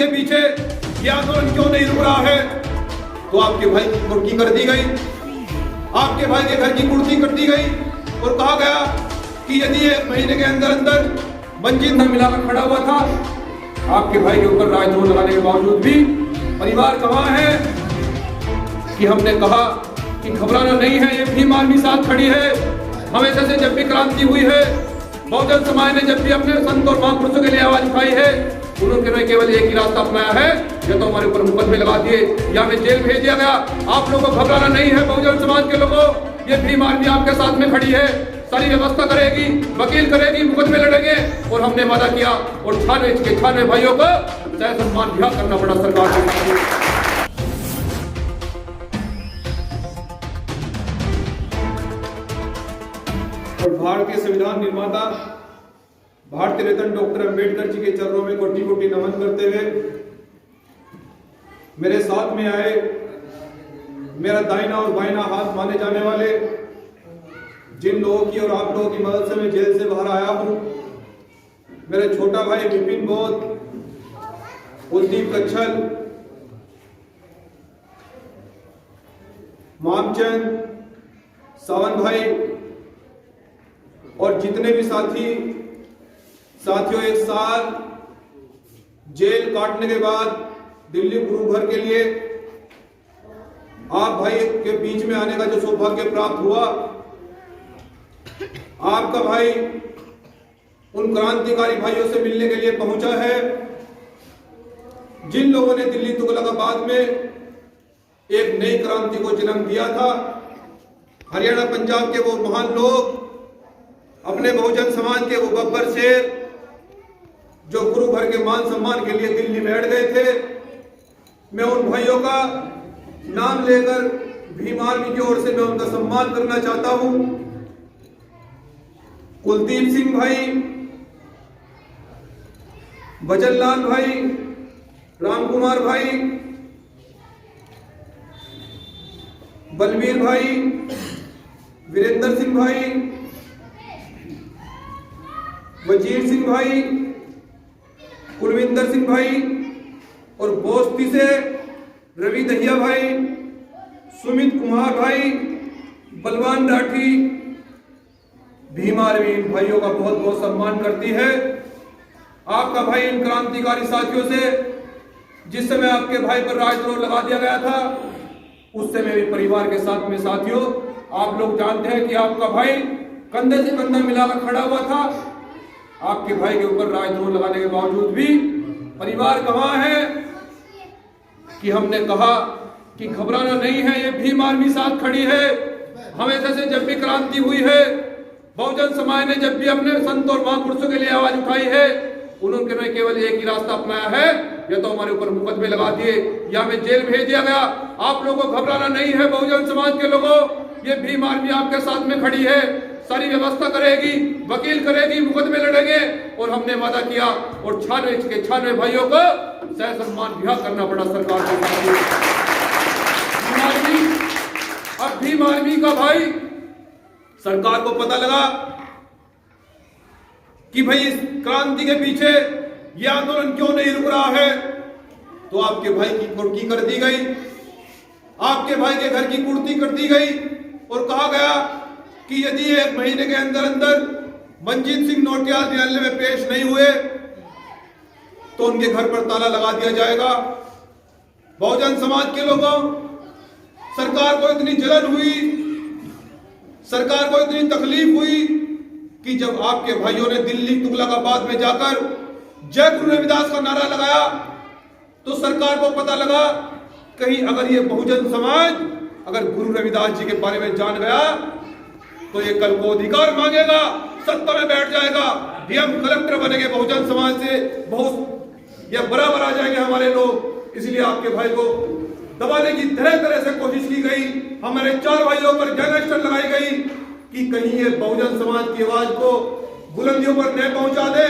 के पीछे ये आंदोलन क्यों नहीं रुक रहा है? तो आपके भाई की कुर्की कर दी गई, आपके भाई के घर की कुर्सी कर दी गई और कहा गया कि यदि 1 महीने के अंदर अंदर मंजिल न मिलाकर खड़ा हुआ था, आपके भाई के ऊपर राजद्रोह लगाने के बावजूद भी परिवार कहाँ है कि हमने कहा कि घबराना नहीं है, ये भीम आर्मी साथ खड़ी है। हमेशा से जब भी क्रांति हुई है, बहुजन समाज ने जब भी अपने संत और महापुरुषों के लिए आवाज उठाई है, उन्होंने केवल एक ही रास्ता अपनाया है, या तो हमारे ऊपर मुकदमे लगा दिए या हमें जेल भेज दिया गया। आप लोगों को घबराना नहीं है, बहुजन समाज के लोगों, ये भीम आर्मी आपके साथ में खड़ी है, सारी व्यवस्था करेगी, वकील करेगी, मुकदमे लड़ेंगे। और हमने वादा किया और 96 भाइयों को सह सम्मान भी करना पड़ा सरकार को। और भारतीय संविधान निर्माता भारतीय रत्न डॉक्टर अंबेडकर जी के चरणों में कोटि कोटि नमन करते हुए मेरे साथ में आए, मेरा दाहिना और बाइना हाथ माने जाने वाले जिन लोगों की और आप लोगों की मदद से मैं जेल से बाहर आया हूं, मेरे छोटा भाई विपिन बोध, कुलदीप कच्छल, मामचंद, सावन भाई और जितने भी साथियों 1 साल जेल काटने के बाद दिल्ली गुरु घर के लिए आप भाई के बीच में आने का जो सौभाग्य प्राप्त हुआ, आपका भाई उन क्रांतिकारी भाइयों से मिलने के लिए पहुंचा है जिन लोगों ने दिल्ली तुगलकाबाद में एक नई क्रांति को जन्म दिया था। हरियाणा पंजाब के वो महान लोग, अपने बहुजन समाज के वो बब्बर शेर जो गुरु घर के मान सम्मान के लिए दिल्ली में अड़ गए थे, मैं उन भाइयों का नाम लेकर भीम आर्मी की ओर से मैं उनका सम्मान करना चाहता हूं। कुलदीप सिंह भाई, भजनलाल भाई, रामकुमार भाई, बलबीर भाई, वीरेंद्र सिंह भाई, वजीर सिंह भाई, कुलविंदर सिंह भाई और बोस्ती से रवि दहिया भाई, सुमित कुमार भाई, बलवान राठी, भीम आर्मी इन भाइयों का बहुत बहुत सम्मान करती है। आपका भाई इन क्रांतिकारी साथियों से जिस समय आपके भाई पर राजद्रोह लगा दिया गया था, उस समय भी परिवार के साथ में साथियों, आप लोग जानते हैं कि आपका भाई कंधे से कंधा मिलाकर खड़ा हुआ था। आपके भाई के ऊपर राजद्रोह लगाने के बावजूद भी परिवार कहाँ है कि हमने कहा कि घबराना नहीं है, ये भीम आर्मी साथ खड़ी है। हमेशा से जब भी क्रांति हुई है, बहुजन समाज ने जब भी अपने संत और महापुरुषों के लिए आवाज उठाई है, उन्होंने केवल एक ही रास्ता अपनाया है, या तो हमारे ऊपर मुकदमे लगा दिए या हमें जेल भेज दिया गया। आप लोगों को घबराना नहीं है, बहुजन समाज के लोगों, ये भीम आर्मी आपके साथ में खड़ी है, सारी व्यवस्था करेगी, वकील करेगी, मुकदमे लड़ेंगे। और हमने वादा किया और 96 भाइयों को सह सम्मान भी करना पड़ा सरकार को। अब भीम आर्मी का भाई सरकार को पता लगा कि भाई इस क्रांति के पीछे ये आंदोलन क्यों नहीं रुक रहा है, तो आपके भाई की कुर्की कर दी गई, आपके भाई के घर की कुर्सी कर दी गई और कहा गया कि यदि 1 महीने के अंदर अंदर मंजीत सिंह नौटियाल न्यायालय में पेश नहीं हुए तो उनके घर पर ताला लगा दिया जाएगा। बहुजन समाज के लोगों, सरकार को इतनी जलन हुई, सरकार को इतनी तकलीफ हुई कि जब आपके भाइयों ने दिल्ली तुगलकाबाद में जाकर जय गुरु रविदास का नारा लगाया, तो सरकार को पता लगा कहीं अगर ये बहुजन समाज अगर गुरु रविदास जी के बारे में जान गया तो ये कल को अधिकार मांगेगा, सत्ता में बैठ जाएगा, डीएम कलेक्टर बनेंगे बहुजन समाज से, बहुत ये बराबर आ जाएंगे हमारे लोग। इसलिए आपके भाई को दबाने की तरह से कोशिश की गई। हमारे 4 भाइयों पर गैंगस्टर लगाई गई कि कहीं ये बहुजन समाज की आवाज को बुलंदियों पर न पहुंचा दे।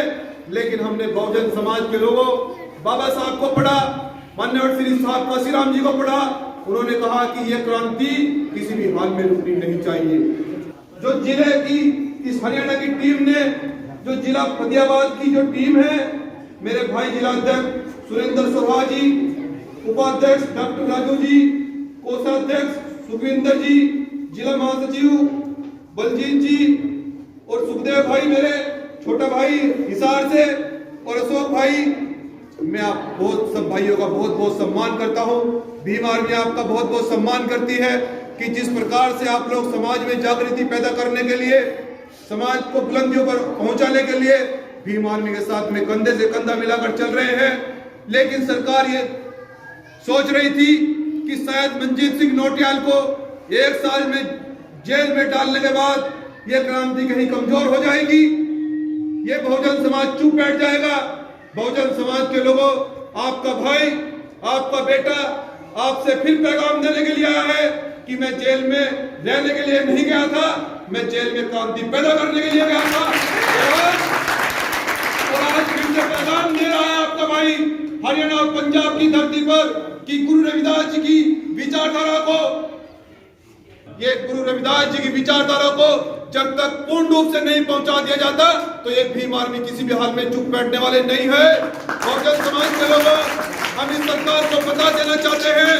लेकिन हमने बहुजन समाज के लोगों, बाबा साहब को पढ़ा, माननीय श्री साहब काशीराम जी को पढ़ा, उन्होंने कहा कि यह क्रांति किसी भी हाल में रुकनी नहीं चाहिए। जो जिले की इस हरियाणा की टीम ने, जो जिला फतेहाबाद की जो टीम है, मेरे भाई जिला अध्यक्ष सुरेंद्र सोहा जी, उपाध्यक्ष डॉक्टर राजू जी, कोषाध्यक्ष सुखविंदर जी, जिला महासचिव बलजीत जी और सुखदेव भाई मेरे छोटा भाई हिसार से और अशोक भाई, मैं आप बहुत सब भाइयों का बहुत बहुत सम्मान करता हूं। भीम आर्मी आपका बहुत बहुत सम्मान करती है कि जिस प्रकार से आप लोग समाज में जागृति पैदा करने के लिए, समाज को बुलंदियों पर पहुंचाने के लिए भीम आर्मी के साथ में कंधे से कंधा मिलाकर चल रहे हैं। लेकिन सरकार ये सोच रही थी कि शायद मनजीत सिंह नौटियाल को 1 साल में जेल में डालने के बाद ये क्रांति कहीं कमजोर हो जाएगी, ये बहुजन समाज चुप बैठ जाएगा। बहुजन समाज के लोगों, आपका भाई, आपका बेटा आपसे फिर पैगाम देने के लिए आया है कि मैं जेल में रहने के लिए नहीं गया था, मैं जेल में क्रांति पैदा करने के लिए गया था। और आज फिर से पैगाम दे रहा है आपका भाई हरियाणा और पंजाब की धरती पर कि गुरु रविदास जी की विचारधारा को, ये गुरु रविदास जी की विचारधारा को जब तक पूर्ण रूप से नहीं पहुंचा दिया जाता तो ये भीम आर्मी किसी भी हाल में चुप बैठने वाले नहीं है। बहुजन समाज के लोगों, हम इस सरकार को बता देना चाहते हैं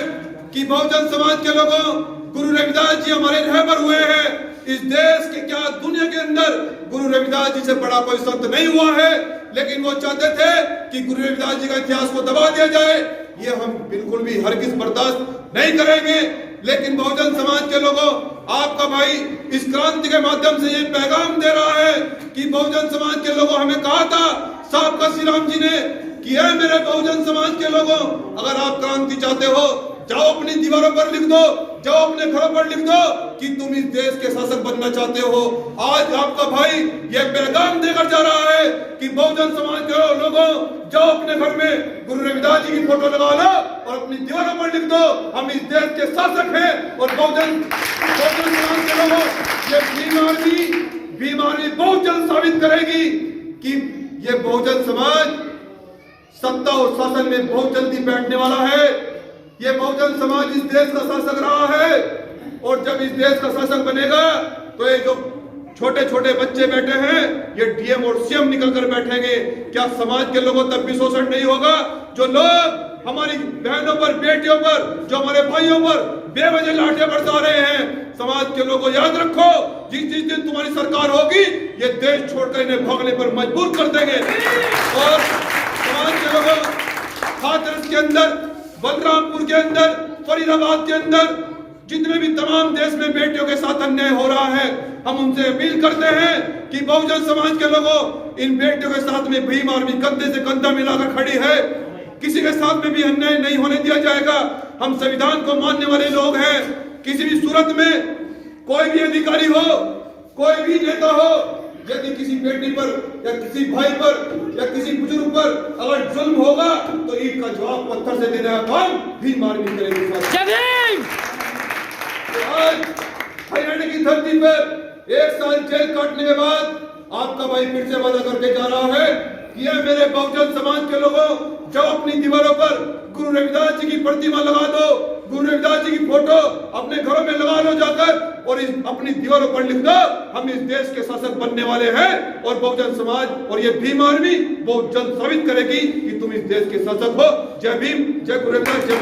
कि बहुजन समाज के लोगों, गुरु रविदास जी हमारे रहबर हुए हैं। इस देश के क्या दुनिया के अंदर गुरु रविदास जी से बड़ा कोई संत नहीं हुआ है, लेकिन वो चाहते थे कि गुरु रविदास जी का इतिहास को दबा दिया जाए। ये हम बिल्कुल भी हरगिज बर्दाश्त नहीं करेंगे। लेकिन बहुजन समाज के लोगों, आपका भाई इस क्रांति के माध्यम से ये पैगाम दे रहा है कि बहुजन समाज के लोगों, हमें कहा था साहब का श्री राम जी ने कि है मेरे बहुजन समाज के लोगों, अगर आप क्रांति चाहते हो जाओ अपनी दीवारों पर लिख दो, जाओ अपने घरों पर लिख दो कि तुम इस देश के शासक बनना चाहते हो। आज आपका भाई ये पैगाम देकर जा रहा है कि बहुजन समाज के लोगों, जाओ अपने घर में गुरु रविदास जी की फोटो लगा लो और अपनी दीवारों पर लिख दो हम इस देश के शासक हैं। और बहुजन समाज के लोगों, ये भीम आर्मी बहुत जल्द साबित करेगी कि ये बहुजन समाज सत्ता और शासन में बहुत जल्दी बैठने वाला है। ये बहुजन समाज इस देश का शासक रहा है और जब इस देश का शासक बनेगा तो ये जो छोटे छोटे बच्चे बैठे हैं ये डीएम और सीएम निकल कर बैठेंगे। क्या समाज के लोगों तब भी शोषण नहीं होगा? जो लोग हमारी बहनों पर, बेटियों पर, जो हमारे भाइयों पर बेवजह लाठियां बरसा रहे हैं, समाज के लोगों याद रखो, जिस दिन तुम्हारी सरकार होगी ये देश छोड़कर इन्हें भागने पर मजबूर कर देंगे। और समाज के लोगों, हाथरस के अंदर, बलरामपुर के अंदर, फरीदाबाद के अंदर जितने भी तमाम देश में बेटियों के साथ अन्याय हो रहा है, हम उनसे अपील करते हैं कि बहुजन समाज के लोगों, इन बेटियों के साथ में भीम आर्मी कंधे से कंधा मिलाकर खड़ी है। किसी के साथ में भी अन्याय नहीं होने दिया जाएगा। हम संविधान को मानने वाले लोग हैं। किसी भी सूरत में कोई भी अधिकारी हो, कोई भी नेता हो, यदि किसी बेटी पर या किसी भाई पर या किसी बुजुर्ग पर अगर जुल्म होगा तो ईद का जवाब पत्थर से देने का काम भीम आर्मी करेगी। आज हरियाणा की धरती पर 1 साल जेल काटने के बाद आपका भाई फिर से वादा करके जा रहा है कि ये मेरे बहुजन समाज के लोगों, जब अपनी दीवारों पर गुरु रविदास जी की प्रतिमा लगा दो, गुरु रविदास जी की फोटो अपने घरों में लगा लो जाकर और अपनी दीवारों पर लिख दो हम इस देश के शासक बनने वाले हैं। और बहुजन समाज और ये भीम आर्मी बहुत जल्द साबित करेगी कि तुम इस देश के शासक हो। जय भीम, जय गुरु रविदास, जय